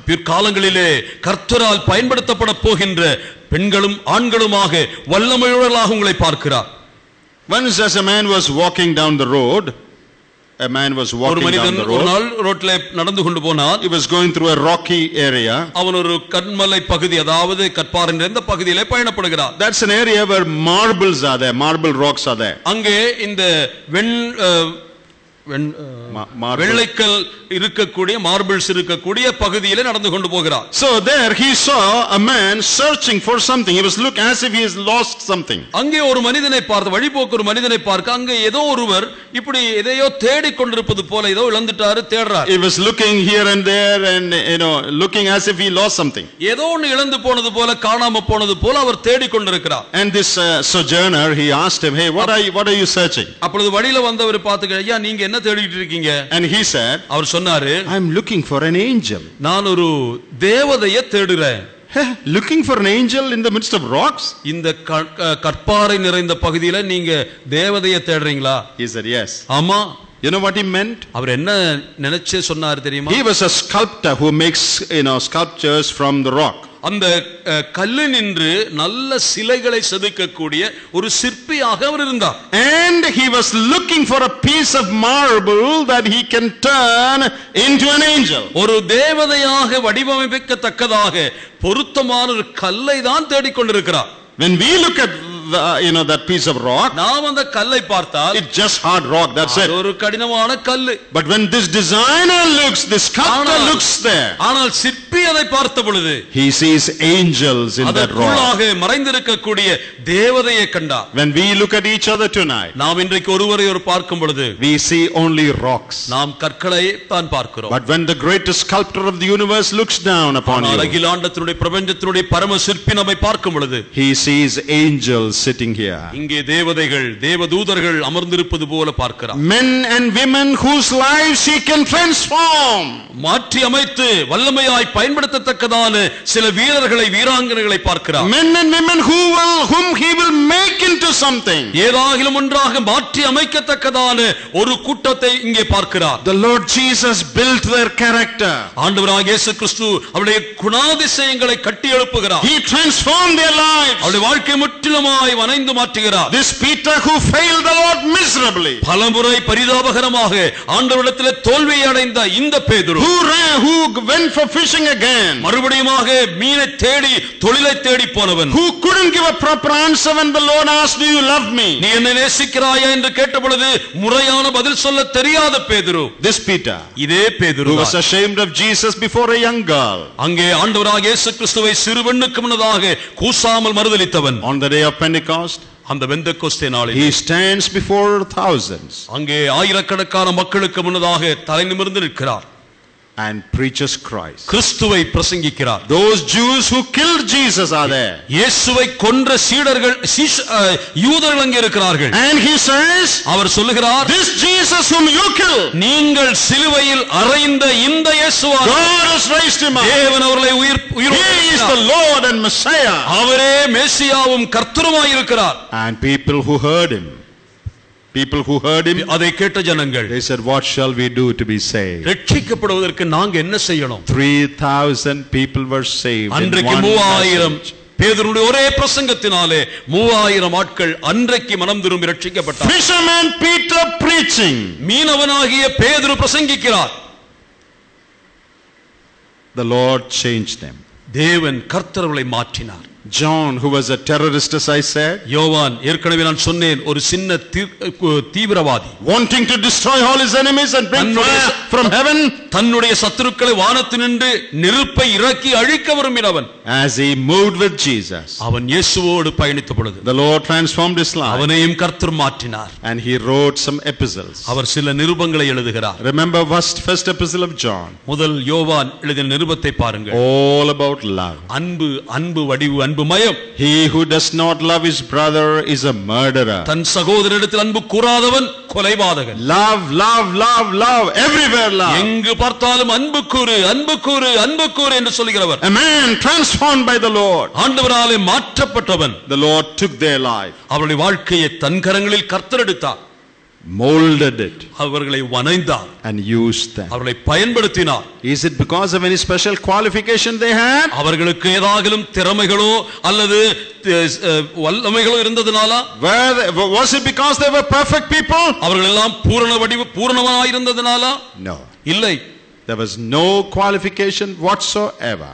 பிற்காலங்களிலே கர்த்தரால் பயன்படுத்தப்பட போகின்ற பெண்களும் ஆண்களுமாக வல்லமையுள்ளவர்களாக உங்களை பார்க்கிறார். Once as a man was walking down the road, ஒரு மனிதன் ஒரு நாள் ரோட்ல நடந்து கொண்டு போனார். He was going through a rocky area. அவன் ஒரு கண்மலை பகுதி, அதாவது கற்பாறை நிறைந்த பகுதியிலே பயணப்படுகிறார். That's an area where marbles are there, marble rocks are there. அங்கே இந்த வெள்ளைக்கல் இருக்கக்கூடிய மார்பிள்ஸ் இருக்கக்கூடிய பகுதியிலே நடந்து கொண்டு போகிறார். So there he saw a man searching for something. He was looking as if he has lost something. அங்கே ஒரு மனிதனை பார்த்து, வழிபோக்கு ஒரு மனிதனை பார்க்க, அங்கே ஏதோ ஒருவர் இப்படி எதையோ தேடிக் கொண்டிருப்பது போல, ஏதோ இழந்துட்டாரு தேடுறார். He was looking here and there and looking as if he lost something. ஏதோ ஒன்று இழந்து போனது போல, காணாம போனது போல அவர் தேடிக் கொண்டிருக்கிறார். And this sojourner, he asked him, "Hey, what are you searching?" அப்பொழுது வழியில வந்தவர் பார்த்து, ஐயா நீங்க என்ன தேடிட்டு இருக்கீங்க? And he said, அவர் சொன்னாரு, "I'm looking for an angel." நான் ஒரு தேவதையை தேடுறேன். Looking for an angel in the midst of rocks? இந்த கற்பாறை நிறைந்த பகுதியில நீங்க தேவதையை தேடுறீங்களா? He said, "Yes." ஆமா. You know what he meant? அவர் என்ன நினைச்சு சொன்னார் தெரியுமா? He was a sculptor who makes sculptures from the rock. அந்த கல்லு நின்று நல்ல சிலைகளை செதுக்கக்கூடிய ஒரு சிற்பியாக அவர் இருந்தார். And he was looking for a piece of marble that he can turn into an angel. ஒரு தேவதையாக வடிவமைக்கத்தக்கதாக பொருத்தமான ஒரு கல்லை தான் தேடிக்கொண்டிருக்கிறார். When we look at that piece of rock, நாம் அந்த கல்லை பார்த்தால் it's just hard rock, that's it. ஒரு கடினமான கல்லு. But when this designer looks, this sculptor looks there, ஆனால் சிற்பி அதை பார்த்த பொழுது he sees angels in that rock. அதற்குள்ளாக மறைந்திருக்கக்கூடிய தேவதையை கண்டார். When we look at each other tonight, நாம் இன்றைக்கு ஒருவரை பார்க்கும் பொழுது we see only rocks. நாம் கற்களை தான் பார்க்கிறோம். But when the greatest sculptor of the universe looks down upon you, அகிலாண்டத்தினுடைய பிரபஞ்சத்தினுடைய பரம சிற்பி நம்மை பார்க்கும் பொழுது he sees angels sitting here. இங்கே தேவதைகள், தேவதூதர்கள் அமர்ந்திருப்பது போல பார்க்கிறார். Men and women whose lives he can transform. மாற்றி அமைத்து வல்லமையாய் பயன்படுத்தத்தக்கதான சில வீரர்களை, வீராங்கனைகளை பார்க்கிறார். Men and women whom he will make into something. ஏதாகிலும் ஒன்றாக மாற்றி அமைக்கத்தக்கதான ஒரு கூட்டத்தை இங்கே பார்க்கிறார். The Lord Jesus built their character. ஆண்டவராகிய இயேசு கிறிஸ்து அவருடைய குணாதிசயங்களை கட்டி எழுப்புகிறார். He transformed their lives. அவருடைய வாழ்க்கை முற்றிலுமாய் வனைந்து மாற்றுகிறார். This Peter who failed the Lord miserably, பலமுறை பரிதாபகரமாக ஆண்டவரிடத்தில் தோல்வியை அடைந்த இந்த பேதுரு, who went for fishing again, மறுபடியுமாக மீனை தேடி, தொழிலை தேடி போனவன், who couldn't give a proper answer when the Lord asked, "Do you love me?" நீ என்னை நேசிக்கிறாயா என்று கேட்ட பொழுது முறையான பதில் சொல்ல தெரியாத பேதுரு, this Peter, இதே பேதுரு who was ashamed of Jesus before a young girl, அங்கே ஆண்டவராகிய இயேசு கிறிஸ்துவை சிறு பெண்ணுக்கு முன்னதாக கூசாமல் மறுதலித்தவன், on the day of Pentecost, அந்த பெந்தெக்கோஸ்தே நாளில் he stands before thousands அங்கே ஆயிரக்கணக்கான மக்களுக்கு முன்னதாக தலை நிமிர்ந்து நிற்கிறார் and preaches Christ. கிறிஸ்துவை பிரசங்கிக்கிறார். Those Jews who killed Jesus are there. இயேசுவை கொன்ற சீடர்கள், யூதர்கள் அங்கே இருக்கிறார்கள். And he says, அவர் சொல்லுகிறார், "This Jesus whom you killed, நீங்கள் சிலுவையில் அறைந்த இந்த இயேசுவார், God has raised him up. தேவன் அவரை He is the Lord and Messiah." அவரே மேசியாவும் கர்த்தருமாய் இருக்கிறார். And people who heard him, அதை கேட்ட ஜனங்கள், they said, "What shall we do to be saved?" ரட்சிக்கப்படுவதற்கு நாங்க என்ன செய்யணும்? 3,000 people were saved. அன்றைக்கு 3000 பேதுருடைய ஒரே பிரசங்கத்தினாலே 3000 ஆட்கள் அன்றைக்கு மனம் திரும்பி ரட்சிக்கப்பட்டார். Fisherman Peter preaching, மீனவனாகிய பேதுரு பிரசங்கிக்கிறார். the Lord changed them. தேவன் கர்த்தர்களை மாற்றினார். John, who was a terrorist, as I said, யோவான், ஏற்கனவே நான் சொன்னேன், ஒரு சின்ன தீவிரவாதி, wanting to destroy all his enemies and bring fire from heaven, தன்னுடைய சத்துருக்களை வானத்தினின்று நெருப்பை இறக்கி அழிக்க விரும்பினவன். as he moved with Jesus, அவன் இயேசுவோடு பயணித்த பொழுது the Lord transformed his life, அவனையும் கர்த்தர் மாற்றினார். and he wrote some epistles. அவர் சில நிருபங்களை எழுதுகிறார். Remember first epistle of John, முதல் யோவான் எழுதின நிருபத்தை பாருங்கள். all about love. அன்பு வடிவு, அன்பு மயம். He who does not love his brother is a murderer. தன் சகோதரனிடத்தில் அன்பு கூறாதவன் கொலைபாதகன். Love, love, love, love, everywhere love. எங்கு பார்த்தாலும் அன்பு கூறு, அன்பு கூறு, அன்பு கூறு என்று சொல்கிறவர். A man transformed by the Lord. ஆண்டவராலே மாற்றப்பட்டவன். The Lord took their life. அவருடைய வாழ்க்கையை தன் கரங்களில் கர்த்தர் எடுத்தார். molded it, அவர்களை வனைந்தார், and used them. அவர்களை பயன்படுத்தினார். Is it because of any special qualification they had? அவர்களுக்கு ஏதாகிலும் திறமைகளோ அல்லது வல்லமைகளோ இருந்ததனாலா? Was it because they were perfect people? அவர்கள் எல்லாம் பூரணமாய் இருந்ததனாலா? No. இல்லை. There was no qualification whatsoever.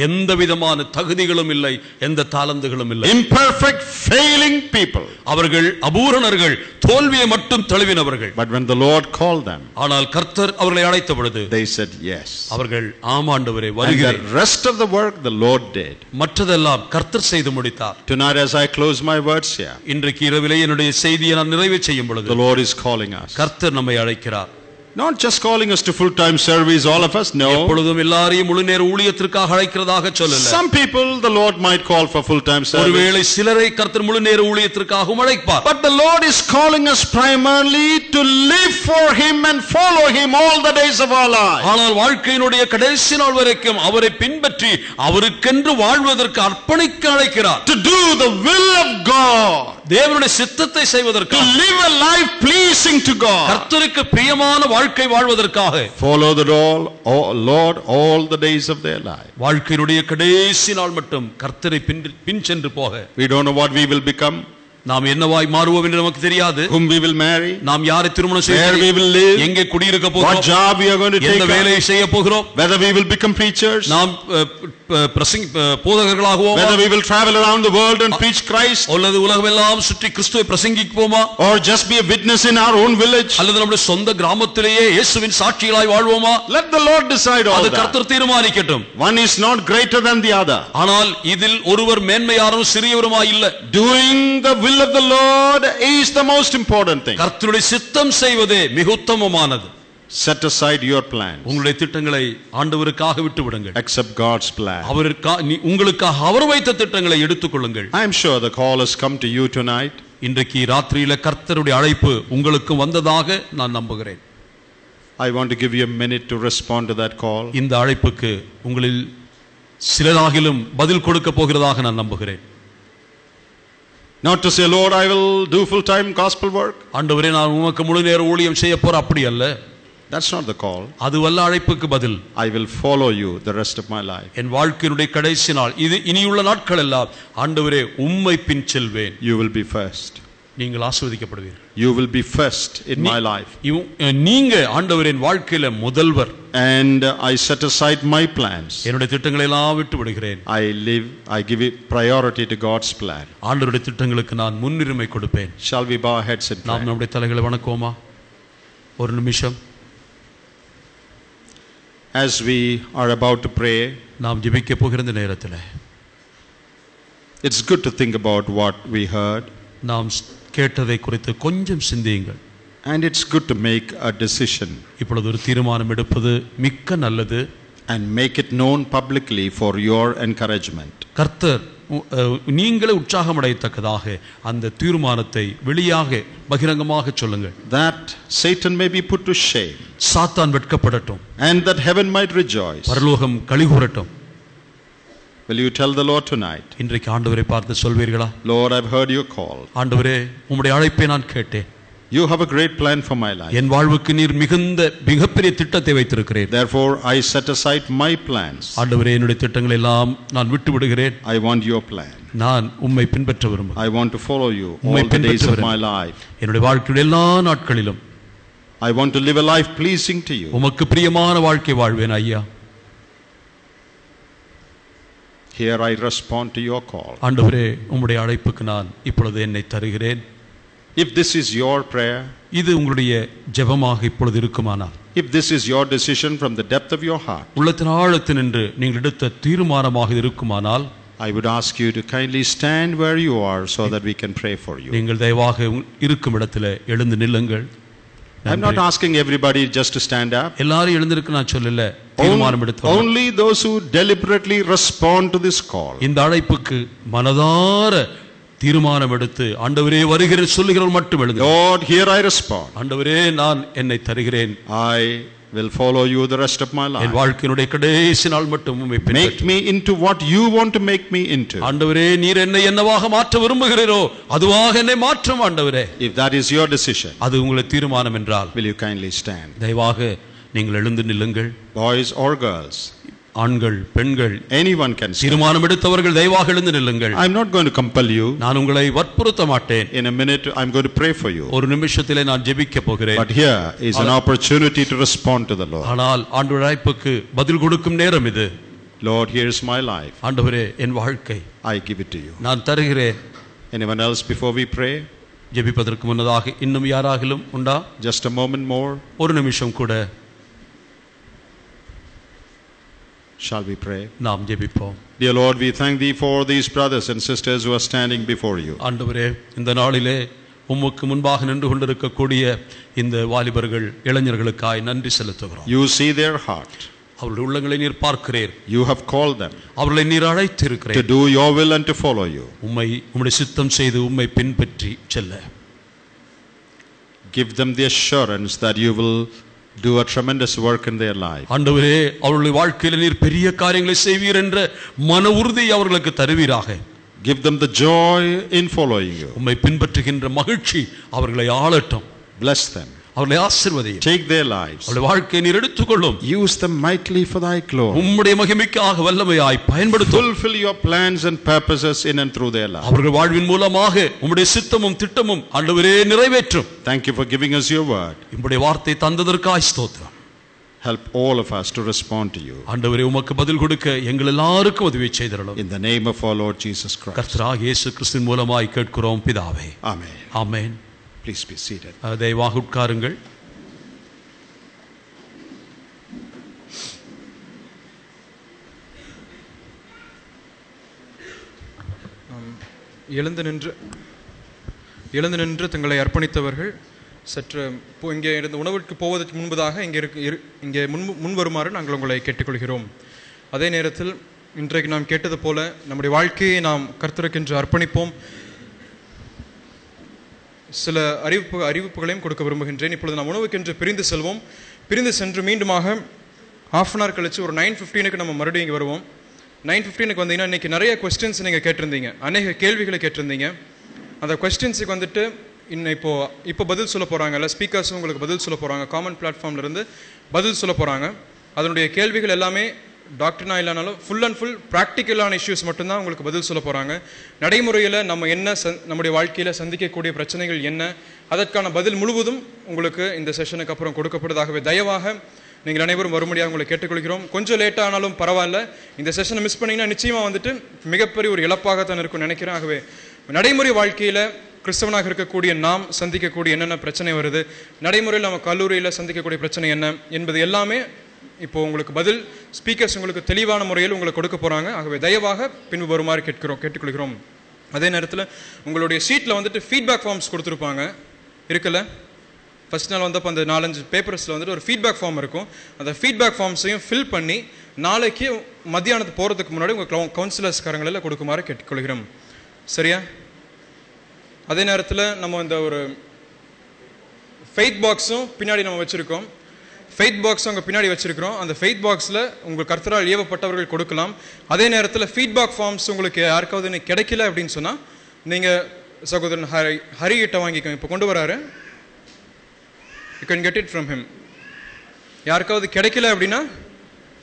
எந்த விதமான தகுதிகளும் இல்லை, எந்த தாளந்துகளும் இல்லை. Imperfect, failing people. அவர்கள் அபூரணர்கள், தோல்வியை மட்டும் தழுவினவர்கள். But when the Lord called them, ஆனால் கர்த்தர் அவர்களை அழைத்த பொழுது they said yes. அவர்கள் ஆம் ஆண்டவரே And வருகிறேன். the rest of the work the Lord did. மற்றதெல்லாம் கர்த்தர் செய்து முடித்தார். Tonight as I close my words here, இன்றைக்கு இரவிலே என்னுடைய செய்தியை நான் நிறைவு செய்யும் பொழுது the Lord is calling us. கர்த்தர் நம்மை அழைக்கிறார். Not just calling us to full-time service, all of us, no. எப்பொழுதும் எல்லாரையும் முழு நேர ஊழியத்திற்காக அழைக்கிறதாக சொல்லல. Some people the Lord might call for full-time service. ஒருவேளை சிலரை கர்த்தர் முழு நேர ஊழியத்திற்காகவும் அழைப்பார். But the Lord is calling us primarily to live for Him and follow Him all the days of our life. ஆனால் வாழ்க்கையினுடைய கடைசி நாள் வரைக்கும் அவரை பின்பற்றி அவருக்கென்று வாழ்வதற்கு அர்ப்பணிக்க அழைக்கிறார். To do the will of God. தேவனுடைய சித்தத்தை செய்வதற்கு. To live a life pleasing to God. கர்த்தருக்கு பிரியமான வாழ்க்கை வாழ்வதற்காக. Follow the Lord all the days of their life. வாழ்க்கையினுடைய கடைசி நாள் மட்டும் கர்த்தரை பின் சென்று போக. We don't know what we will become. நாம் என்னவாய் மாறுவோம் என்று நமக்கு தெரியாது. Whom we will marry, நாம் யாரை திருமணம் செய்வோம், where we will live, எங்கே குடியிருக்க போகிறோம், what job we are going to take, எந்த வேலையை செய்ய போகிறோம், whether we will become preachers, நாம் போதகர்களாகுவோம், whether we will travel around the world and preach Christ, அல்லது உலகமெல்லாம் சுற்றி கிறிஸ்துவை பிரசங்கிப்போமா, or just be a witness in our own village, அல்லது நம்முடைய சொந்த கிராமத்திலேயே இயேசுவின் சாட்சிகளாய் வாழ்வோமா. let the Lord decide all அது that. கர்த்தர் தீர்மானிக்கட்டும். One is not greater than the other. ஆனால் இதில் ஒருவர் மேன்மையாரும் சிறியவருமாய் இல்லை. Doing the will of the Lord is the most important thing. கர்த்தருடைய சித்தம் செய்வதே மிக உத்தமமானது. Set aside your plans. உங்களுடைய திட்டங்களை ஆண்டவருக்காக விட்டு விடுங்கள். Accept God's plan. உங்களுக்காக அவர் வைத்த திட்டங்களை எடுத்துக்கொள்ளுங்கள். I am sure the call has come to you tonight. இன்றைக்கு ராத்திரியில கர்த்தருடைய அழைப்பு உங்களுக்கு வந்ததாக நான் நம்புகிறேன். I want to give you a minute to respond to that call. இந்த அழைப்புக்கு உங்களில் சிலராகிலும் பதில் கொடுக்க போகிறதாக நான் நம்புகிறேன். Not to say, Lord, I will do full-time gospel work. ஆண்டவரே நான் உமக்கு முழு நேர ஊழியம் செய்ய போறேன், அப்படி அல்ல. That's not the call. அதுவல்ல அழைப்புக்கு பதில். I will follow you the rest of my life. என் வாழ்க்கையினுடைய கடைசி நாள் இது இனியுள்ள நாட்கள் எல்லாம் ஆண்டவரே உம்மை பின் செல்வேன். You will be first. நீங்கள் ஆசீர்வதிக்கப்படுவீர்கள். You will be first in my life. நீங்க ஆண்டவரின் வாழ்க்கையில முதல்வர். And I set aside my plans. என்னுடைய திட்டங்களை எல்லாம் விட்டு விடுகிறேன். I give it priority to God's plan. ஆண்டவருடைய திட்டங்களுக்கு நான் முன்னுரிமை கொடுப்பேன். Shall we bow our heads and pray? நாம் நம்முடைய தலைகளை வணங்குவோமா? ஒரு நிமிஷம். As we are about to pray, நாம் ஜெபிக்க போகிற இந்த நேரத்தில் it's good to think about what we heard. நாம் கேட்டதை குறித்து கொஞ்சம் சிந்தியுங்கள். And it's good to make a decision. இப்பொழுது ஒரு தீர்மானம் எடுப்பது மிக்க நல்லது. And make it known publicly for your encouragement. கர்த்தர் நீங்களே உற்சாகமடையத்தக்கதாக அந்த தீர்மானத்தை வெளியாக பகிரங்கமாக சொல்லுங்கள். That Satan may be put to shame. சாத்தான் வெட்கப்படட்டும். And that heaven might rejoice. பரலோகம் களிகூரட்டும். Will you tell the Lord tonight? இன்றைக்கு ஆண்டவரை பார்த்து சொல்வீர்களா? Lord, I've heard your call. ஆண்டவரே உம்முடைய அழைப்பை நான் கேட்டேன். You have a great plan for my life. என் வாழ்வுக்கு நீர் மிகப்பெரிய திட்டத்தை வைத்திருக்கிறீர். Therefore I set aside my plans. ஆண்டவரே என்னுடைய திட்டங்களை எல்லாம் நான் விட்டு விடுகிறேன். I want your plan. நான் உம்மை பின்பற்ற விரும்புகிறேன். I want to follow you all the days of my life. என்னுடைய வாழ்க்கையுடைய எல்லா நாட்களிலும் I want to live a life pleasing to you. உமக்கு பிரியமான வாழ்க்கை வாழ்வேன் ஐயா. Here I respond to your call. ஆண்டவரே உம்முடைய அழைப்புக்கு நான் இப்பொழுது என்னை தருகிறேன். If this is your prayer, இது உங்களுடைய ஜெபமாக இப்பொழுது இருக்குமானால், if this is your decision from the depth of your heart, உள்ளத்தின் ஆழத்தினின்று நீங்கள் எடுத்த தீர்மானமாக இருக்குமானால், I would ask you to kindly stand where you are so that we can pray for you. நீங்கள் தயவாக இருக்கும் இடத்திலே எழுந்து நில்லுங்கள். I'm not asking everybody just to stand up. எல்லாரும் எழுந்திருக்க நான் சொல்லல. தீர்மானம் எடுத்து only those who deliberately respond to this call. இந்த அழைப்புக்கு மனதார தீர்மானம் எடுத்து ஆண்டவரே வருகிறேன் சொல்லுகிறவர் மட்டும் எழுந்து. Lord, here I respond. ஆண்டவரே நான் என்னை தருகிறேன். I will follow you the rest of my N life. வாழ்க்கையினுடைய கடைசி நாள் மட்டும் உம்மை Make பின்பற்ற me into what you want to make me into. ஆண்டவரே, நீர் என்னை என்னவாக மாற்ற விரும்புகிறீரோ அதுவாக என்னை மாற்றும் ஆண்டவரே. If that is your decision, அது உங்களுடைய தீர்மானம் என்றால் will you kindly stand? தயவாக நீங்கள் எழுந்து நில்லுங்கள். Boys or girls, ஆண்கள் பெண்கள் anyone can stand. தீர்மானம் எடுத்தவர்கள் தயவாக எழுந்து நில்லுங்கள். I'm not going to compel you. நான் உங்களை வற்புறுத்த மாட்டேன். In a minute I'm going to pray for you. ஒரு நிமிஷத்திலே நான் ஜெபிக்க போகிறேன். But here is an opportunity to respond to the Lord. ஆனால் ஆண்டவருடைய அழைப்புக்கு பதில் கொடுக்கும் நேரம் இது. Lord, here's my life. ஆண்டவரே, என் வாழ்க்கை I give it to you. நான் தருகிறேன். Anyone else before we pray? ஜெபிப்பதற்கு முன்னதாக இன்னும் யாராகிலும் உண்டா? Just a moment more. ஒரு நிமிஷம் கூட Shall we pray? நாம் ஜெபிப்போம். Dear Lord, we thank thee for these brothers and sisters who are standing before you. ஆண்டவரே, இந்த நாளிலே உமக்கு முன்பாக நின்று கொண்டிருக்கக்கூடிய இந்த வாலிபர்கள் இளைஞர்களுக்காய் நன்றி செலுத்துகிறோம். You see their heart. அவருடைய உள்ளங்களை நீர் பார்க்கிறீர். You have called them அவர்களை நீர் to அழைத்திருக்கிறீர். do your will and to follow you. உம்முடைய சித்தம் செய்து உம்மை பின்பற்றி செல்ல. Give them the assurance that you will do a tremendous work in their life. ஆண்டவரே, அவருடைய வாழ்க்கையில் நீர் பெரிய காரியங்களை செய்வீர் என்ற மன உறுதியை அவர்களுக்கு தருவீராக. Give them the joy in following you. உம்மை பின்பற்றுகின்ற மகிழ்ச்சி அவர்களை ஆளட்டும். Bless them. அவர்களை ஆசீர்வதியும். Take their lives. அவருடைய வாழ்க்கையை நீர் எடுத்துக்கொள்ளும். Use them mightily for thy glory. உம்முடைய மகிமைக்காக வல்லமையாய் பயன்படுத்தும். Fulfill your plans and purposes in and through their lives. அவர்கள் வாழ்வின் மூலமாக உம்முடைய சித்தமும் திட்டமும் ஆண்டவரே நிறைவேற்றும். Thank you for giving us your word. உம்முடைய வார்த்தை தந்ததற்காய் ஸ்தோத்திரம். Help all of us to respond to you. ஆண்டவரே, உமக்கு பதில் கொடுக்க எங்கள் எல்லாருக்கும் உதவி செய்திரலும். In the name of our Lord Jesus Christ. கர்த்தராகிய இயேசு கிறிஸ்துவின் மூலமாய் கேட்கிறோம் பிதாவே. Amen. Amen. Please be seated. தயவாக உட்காருங்கள். எழுந்து நின்று தங்களை அர்ப்பணித்தவர்கள் சற்று இங்கே இருந்து உணவுக்கு போவதற்கு முன்பதாக இங்கே முன் வருமாறு நாங்கள் உங்களை கேட்டுக்கொள்கிறோம். அதே நேரத்தில் இன்றைக்கு நாம் கேட்டது போல நம்முடைய வாழ்க்கையை நாம் கர்த்தருக்கென்று அர்ப்பணிப்போம். சில அறிவிப்புகளையும் கொடுக்க விரும்புகின்றேன். இப்பொழுது நாம் உணவுக்கென்று பிரிந்து செல்வோம். பிரிந்து சென்று மீண்டுமாக ½ அன் ஹவர் கழித்து ஒரு 9:15 நம்ம மறுபடியும் இங்கே வருவோம். 9:15 வந்தீங்கன்னா இன்றைக்கி நிறைய கொஸ்டின்ஸ் நீங்கள் கேட்டிருந்தீங்க, அநேக கேள்விகளை கேட்டிருந்தீங்க. அந்த கொஸ்டின்ஸுக்கு வந்துட்டு இப்போ பதில் சொல்ல போகிறாங்கல்ல, ஸ்பீக்கர்ஸும் உங்களுக்கு பதில் சொல்ல போகிறாங்க. காமன் பிளாட்ஃபார்ம்லேருந்து பதில் சொல்ல போகிறாங்க. அதனுடைய கேள்விகள் எல்லாமே டாக்டர்னா இல்லைனாலும் ஃபுல் அண்ட் ஃபுல் ப்ராக்டிக்கலான இஷ்யூஸ் மட்டும்தான் உங்களுக்கு பதில் சொல்ல போகிறாங்க. நடைமுறையில் நம்ம என்ன நம்முடைய வாழ்க்கையில் சந்திக்கக்கூடிய பிரச்சனைகள் என்ன, அதற்கான பதில் முழுவதும் உங்களுக்கு இந்த செஷனுக்கு அப்புறம் கொடுக்கப்படுவதாகவே தயவாக நீங்கள் அனைவரும் வரும்படியாக உங்களை கேட்டுக்கொள்கிறோம். கொஞ்சம் லேட்டாக ஆனாலும் பரவாயில்ல, இந்த செஷனை மிஸ் பண்ணிங்கன்னா நிச்சயமாக வந்துட்டு மிகப்பெரிய ஒரு இழப்பாகத்தான் இருக்கும்னு நினைக்கிறேன். ஆகவே நடைமுறை வாழ்க்கையில் கிறிஸ்தவனாக இருக்கக்கூடிய நாம் சந்திக்கக்கூடிய என்னென்ன பிரச்சனை வருது, நடைமுறையில் நம்ம கல்லூரியில் சந்திக்கக்கூடிய பிரச்சனை என்ன என்பது எல்லாமே இப்போ உங்களுக்கு பதில் ஸ்பீக்கர்ஸ் உங்களுக்கு தெளிவான முறையில் உங்களுக்கு கொடுக்க போகிறாங்க. ஆகவே தயவாக பின்பு வருமாறு கேட்டுக்கொள்கிறோம். அதே நேரத்தில் உங்களுடைய ஷீட்டில் வந்துட்டு ஃபீட்பேக் ஃபார்ம்ஸ் கொடுத்துருப்பாங்க இருக்குல்ல. ஃபஸ்ட் நாள் வந்தப்போ அந்த 4-5 பேப்பர்ஸில் வந்துட்டு ஒரு ஃபீட்பேக் ஃபார்ம் இருக்கும். அந்த ஃபீட்பேக் ஃபார்ம்ஸையும் ஃபில் பண்ணி நாளைக்கு மத்தியானத்துக்கு போகிறதுக்கு முன்னாடி உங்கள் கவுன்சிலர்ஸ்காரங்களில் கொடுக்குமாறு கேட்டுக்கொள்கிறோம். சரியா? அதே நேரத்தில் நம்ம இந்த ஒரு ஃபெய்த் பாக்ஸும் பின்னாடி நம்ம வச்சுருக்கோம். ஃபெய்த் பாக்ஸ் அங்கே பின்னாடி வச்சுருக்கிறோம். அந்த ஃபெய்த் பாக்ஸில் உங்கள் கர்த்தரால் ஏவப்பட்டவர்கள் கொடுக்கலாம். அதே நேரத்தில் ஃபீட்பேக் ஃபார்ம்ஸ் உங்களுக்கு யாருக்காவது இன்னைக்கு கிடைக்கல அப்படின்னு சொன்னால் நீங்கள் சகோதரன் ஹரிகிட்ட வாங்கிக்கோங்க. இப்போ கொண்டு வராரு. You can get it from him. யாருக்காவது கிடைக்கல அப்படின்னா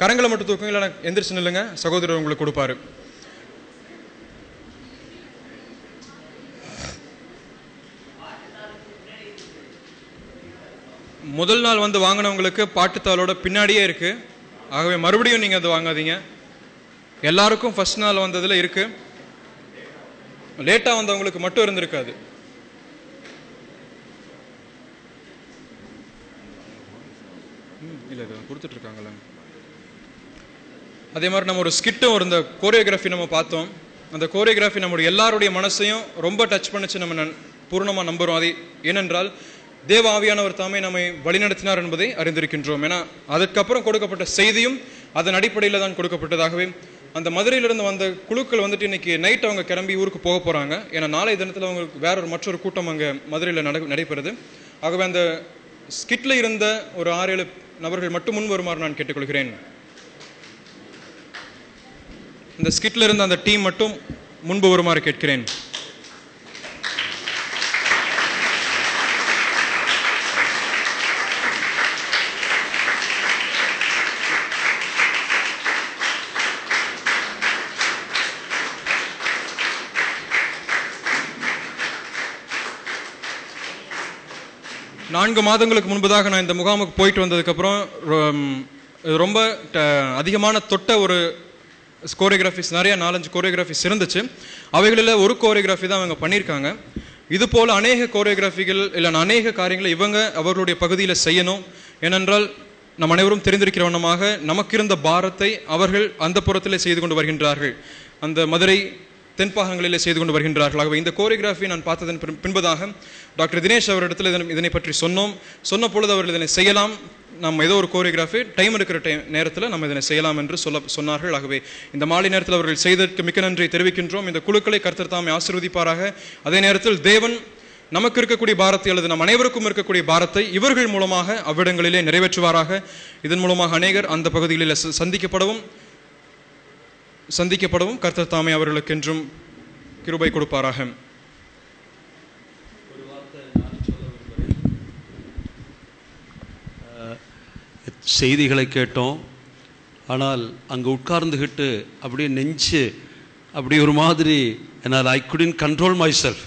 கரங்களை மட்டும் தூக்குங்க, இல்லைன்னா எந்திரிச்சு நில்லுங்க, சகோதரர் உங்களுக்கு கொடுப்பாரு. முதல் நாள் வந்து வாங்கினவங்களுக்கு பாட்டுத்தாளோட பின்னாடியே இருக்கு. ஆகவே மறுபடியும் நீங்கள் அதை வாங்காதீங்க. எல்லாருக்கும் ஃபர்ஸ்ட் நாள் வந்ததில் இருக்கு. லேட்டாக வந்தவங்களுக்கு மட்டும் இருந்திருக்காது. இல்லை இதை கொடுத்துட்டு இருக்காங்களே. அதே மாதிரி நம்ம ஒரு ஸ்கிட்டும் இந்த கோரியோகிராஃபி நம்ம பார்த்தோம். அந்த கோரியோகிராஃபி நம்முடைய எல்லாருடைய மனசையும் ரொம்ப டச் பண்ணிச்சு. நம்ம பூர்ணமாக நம்புகிறோம். அது ஏனென்றால் தேவ ஆவியானவர் தாமே நம்மை வழிநடத்தினார் என்பதை அறிந்திருக்கின்றோம். ஏன்னா அதுக்கப்புறம் கொடுக்கப்பட்ட செய்தியும் அதன் அடிப்படையில் தான் கொடுக்கப்பட்டதாகவே அந்த மதுரையிலிருந்து வந்த குழுக்கள் வந்துட்டு இன்னைக்கு நைட் அவங்க கிளம்பி ஊருக்கு போக போகிறாங்க. ஏன்னா நாளைய தினத்தில் அவங்களுக்கு மற்றொரு கூட்டம் அங்கே மதுரையில் நடைபெறுது. ஆகவே அந்த ஸ்கிட்டில் இருந்த ஒரு 6-7 நபர்கள் மட்டும் முன் வருமாறு நான் கேட்டுக்கொள்கிறேன். இந்த ஸ்கிட்ல இருந்த அந்த டீம் மட்டும் முன்பு வருமாறு கேட்கிறேன். நான்கு மாதங்களுக்கு முன்பதாக நான் இந்த முகாமுக்கு போயிட்டு வந்ததுக்கப்புறம் ரொம்ப அதிகமான தொட்ட ஒரு கோரியோகிராஃபிஸ், நிறைய 4-5 கோரியோகிராஃபிஸ் இருந்துச்சு. அவைகளில் ஒரு கோரியோகிராஃபி தான் அவங்க பண்ணியிருக்காங்க. இது போல் அநேக கோரியோகிராஃபிகள் இல்லை அநேக காரியங்களை இவங்க அவர்களுடைய பகுதியில் செய்யணும். ஏனென்றால் நம் அனைவரும் தெரிந்திருக்கிற வண்ணமாக நமக்கு இருந்த பாரத்தை அவர்கள் அந்த புறத்திலே செய்து கொண்டு வருகின்றார்கள், அந்த மதுரை தென்பாகங்களிலே செய்து கொண்டு வருகின்றார்கள். ஆகவே இந்த கோரியோகிராஃபி நான் பார்த்ததன் பின்பதாக டாக்டர் தினேஷ் அவரிடத்தில் இதனை பற்றி சொன்ன பொழுது அவர்கள் இதனை செய்யலாம், நம்ம ஏதோ ஒரு கோரியோகிராஃபி டைம் இருக்கிற நேரத்தில் நம்ம இதனை செய்யலாம் என்று சொன்னார்கள். ஆகவே இந்த மாலை நேரத்தில் அவர்கள் செய்ததற்கு மிக்க நன்றி தெரிவிக்கின்றோம். இந்த குழுக்களை கர்த்தர் தாமே ஆசீர்வதிப்பாராக. அதே நேரத்தில் தேவன் நமக்கு இருக்கக்கூடிய பாரத்தை அல்லது நம் அனைவருக்கும் இருக்கக்கூடிய பாரத்தை இவர்கள் மூலமாக அவ்விடங்களிலே நிறைவேற்றுவாராக. இதன் மூலமாக அநேகர் அந்த பகுதிகளில் சந்திக்கப்படவும் கர்த்தர் தாமே அவர்களுக்கு என்றும் கிருபை கொடுப்பாராக. செய்திகளை கேட்டோம், ஆனால் அங்கே உட்கார்ந்துக்கிட்டு அப்படியே நெஞ்சு அப்படி ஒரு மாதிரி என்னால் I couldn't control myself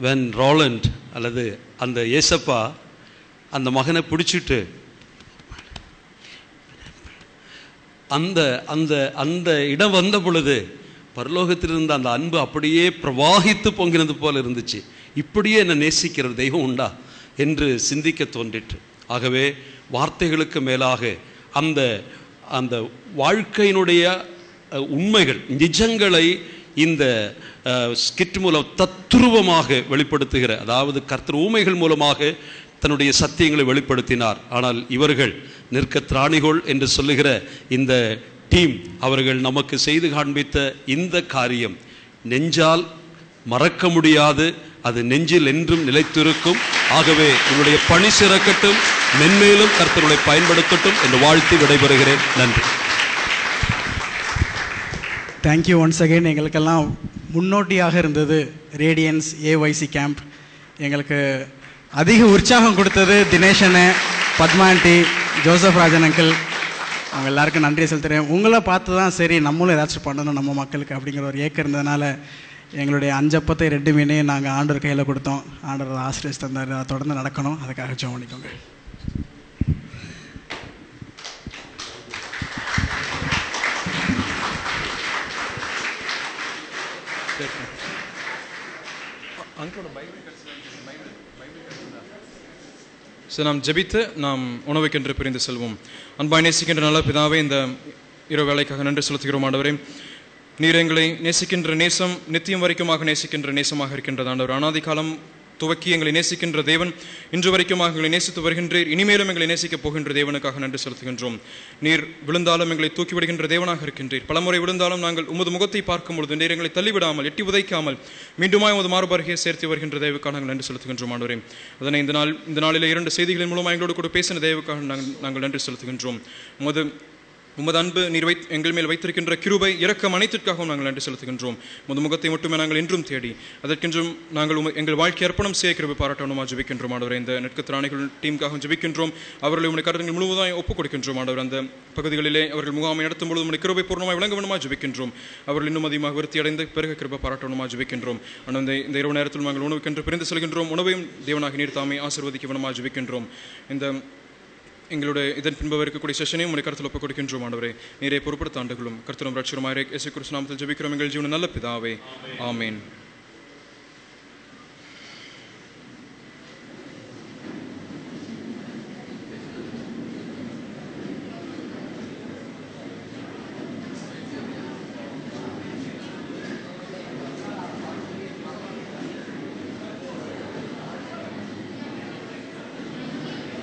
when Roland அல்லது அந்த ஏசப்பா அந்த மகனை பிடிச்சிட்டு அந்த அந்த அந்த இடம் வந்த பொழுது பரலோகத்தில் இருந்த அந்த அன்பு அப்படியே பிரவாகித்து பொங்கினது போல இருந்துச்சு. இப்படியே என்னை நேசிக்கிற தெய்வம் உண்டா என்று சிந்திக்க தோன்றிற்று. ஆகவே வார்த்தைகளுக்கு மேலாக அந்த அந்த வாழ்க்கையினுடைய உண்மைகள், நிஜங்களை இந்த ஸ்கிட் மூலம் தத்துருவமாக வெளிப்படுத்துகிற, அதாவது கர்த்தர் ஊமைகள் மூலமாக தன்னுடைய சத்தியங்களை வெளிப்படுத்தினார். ஆனால் இவர்கள் நிற்க திராணிகள் என்று சொல்லுகிற இந்த டீம் அவர்கள் நமக்கு செய்து காண்பித்த இந்த காரியம் நெஞ்சால் மறக்க முடியாது, அது நெஞ்சில் என்றும் நிலைத்திருக்கும். ஆகவே உங்களுடைய பணி சிறக்கட்டும், மென்மேலும் கர்த்தர்களை பயன்படுத்தட்டும் என்று வாழ்த்து விடைபெறுகிறேன். நன்றி. Thank you once again. எங்களுக்கெல்லாம் முன்னோட்டியாக இருந்தது ரேடியன்ஸ் ஏஒய்சி கேம்ப். எங்களுக்கு அதிக உற்சாகம் கொடுத்தது தினேஷனு, பத்மாண்டி, ஜோசப் ராஜன் அங்கிள், அவங்க எல்லாருக்கும் நன்றி செலுத்துகிறேன். உங்களை பார்த்து தான் சரி நம்மளும் ஏதாச்சும் பண்ணணும் நம்ம மக்களுக்கு அப்படிங்கிற ஒரு ஏக்கம் இருந்ததுனால எங்களுடைய 5 அப்பத்தை 2 மீனையும் நாங்கள் ஆண்டவர் கையில் கொடுத்தோம். ஆண்டவர் ஆசிரியர் தந்தார், அதை தொடர்ந்து நடக்கணும். அதுக்காக ஜெபம் பண்ணிக்கோங்க. நாம் ஜெபித்து நாம் உணவுக்கென்று பிரிந்து செல்வோம். அன்பாய் நேசிக்கின்ற நல்ல பிதாவே, இந்த இரவு வேலைக்காக நன்றி செலுத்துகிறோம். ஆண்டவரே, நீர் எங்களை நேசிக்கின்ற நேசம் நித்தியம் வரைக்குமாக நேசிக்கின்ற நேசமாக இருக்கின்றது. ஆண்டவர், அனாதி காலம் துவக்கி எங்களை நேசிக்கின்ற தேவன், இன்று வரைக்குமாக எங்களை நேசித்து வருகின்றீர். இனிமேலும் எங்களை நேசிக்கப் போகின்ற தேவனுக்காக நன்றி செலுத்துகின்றோம். நீர் விழுந்தாலும் எங்களை தூக்கி விடுகின்ற தேவனாக இருக்கின்றீர். பலமுறை விழுந்தாலும் நாங்கள் உமது முகத்தை பார்க்கும் பொழுது நீர் எங்களை தள்ளிவிடாமல், எட்டி உதைக்காமல் மீண்டுமாய் உமது மார்பருகே சேர்த்து வருகின்ற தேவனுக்காக நாங்கள் நன்றி செலுத்துகின்றோம். ஆண்டவரே, அதனை இந்த நாளில் 2 செய்திகளின் மூலமாக எங்களோடு கூட பேசின தேவனுக்காக நாங்கள் நன்றி செலுத்துகின்றோம். உமது அன்பு நீர் எங்கள் மேல் வைத்திருக்கின்ற கிருபை, இரக்கம் அனைத்திற்காகவும் நாங்கள் நன்றி செலுத்துகின்றோம். உமது முகத்தை மட்டுமே நாங்கள் என்றும் தேடி அதற்கென்றும் நாங்கள் எங்கள் வாழ்க்கை அர்ப்பணம் செய்ய கிருபை பாராட்டணுமா ஜெபிக்கின்றோம். ஆண்டவரே, இந்த நெற்கத்திராணிகள் டீமுக்காக ஜெபிக்கின்றோம். அவர்களை உங்களுடைய கருத்துக்கள் முழுவதும் ஒப்புக் கொடுக்கின்றோம். ஆண்டவர், அந்த பகுதிகளிலே அவர்கள் முகாமை நடத்தும் பொழுது உங்களுடைய கிருபை பூர்ணமாய் விளங்க வேண்டுமா ஜெபிக்கின்றோம். அவர்கள் இன்னும் அதிகமாக விருத்தி அடைந்து பிறகு கிருபை பாராட்டணுமா ஜெபிக்கின்றோம். ஆனால் இந்த இரவு நேரத்தில் நாங்கள் உணவுக்கென்று பிரிந்து செல்கின்றோம். உணவையும் தேவனாக நீர் தாமே ஆசீர்வதிக்க வேண்டுமா ஜெபிக்கின்றோம். இந்த எங்களுடைய இதன் பின்பு இருக்கக்கூடிய செஷனையும் உடைய கருத்தில் ஒப்புக் கொடுக்கின்றோம். ஆண்டவரே, நீரை பொறுப்படுத்த ஆண்டுகளும் கர்த்தரும் ரட்சகருமாய் இயேசு கிறிஸ்து நாமத்தில் ஜெபிக்கிறோம் எங்கள் ஜீவன நல்ல பிதாவே, ஆமேன்.